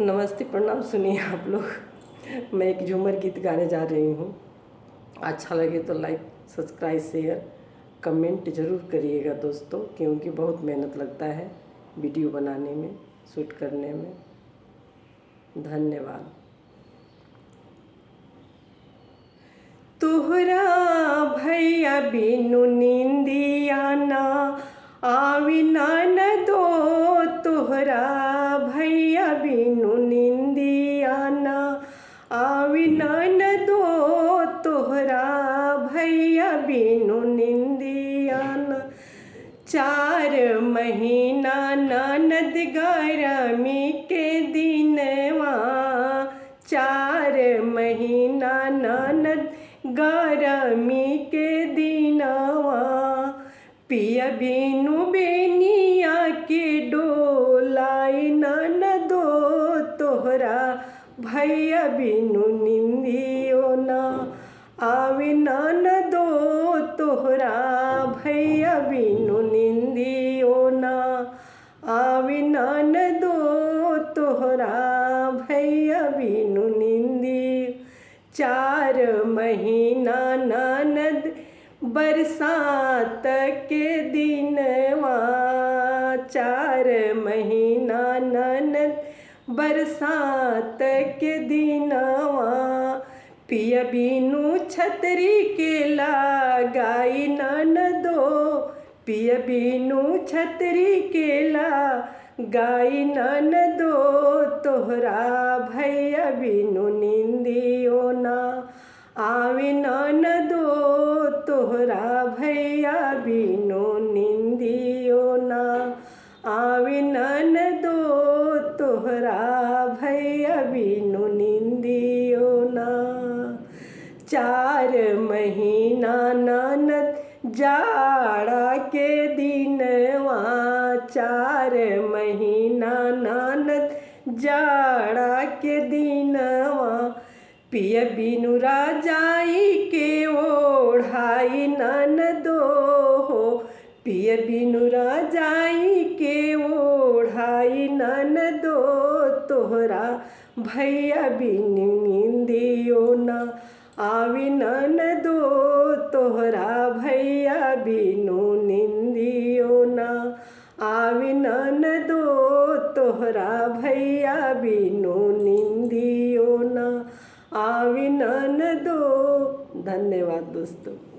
नमस्ते प्रणाम। सुनिए आप लोग, मैं एक झूमर गीत गाने जा रही हूँ। अच्छा लगे तो लाइक सब्सक्राइब शेयर कमेंट ज़रूर करिएगा दोस्तों, क्योंकि बहुत मेहनत लगता है वीडियो बनाने में, शूट करने में। धन्यवाद। तोहरा भैया बिनु निंदिया ना आवी ननदो, तोहरा भैया बिनु निंदिया ना आवी ननदो, तोहरा भैया बिनु निंदिया ना। 4 महीना ननद गरमी के दिनवा, 4 महीना ननद गरमी के दिनवा। पिया बिनु बेनिया के डोलाई ननदो, तोहरा भैया बिनु निंदियो ना आवे ननदो, तोहरा भैया बिनु निंदियो ना आवे ननदो, तोहरा भैया बिनु निंदियो। 4 महीना ननद बरसात के दिनवा, 4 महीना ननद बरसात के दिनवा। पिया बिनु छतरी के लगाई ननदो, पिया बिनु छतरी के लगाई ननदो, तोहरा भैया बिनु निंदियो ना आवे ननदो, तोहरा भैया बिनु निंदियो ना आवे ननदो, तोहरा भैया बिनु निंदियो ना। 4 महीना ननद जाड़ा के दिनवा, 4 महीना ननद जाड़ा के दिनवा। पिया बिनु राजाई के ओढ़ाई ननदो हो, पिया बिनु राजाई के ओढ़ाई ननदो, तोहरा भैया बिनु निंदियो ना आवे ननदो, तोहरा भैया बिनु निंदियो ना आवे ननदो, तोहरा भैया बिनु निंदियो ना आवे ननदो। धन्यवाद दोस्तों।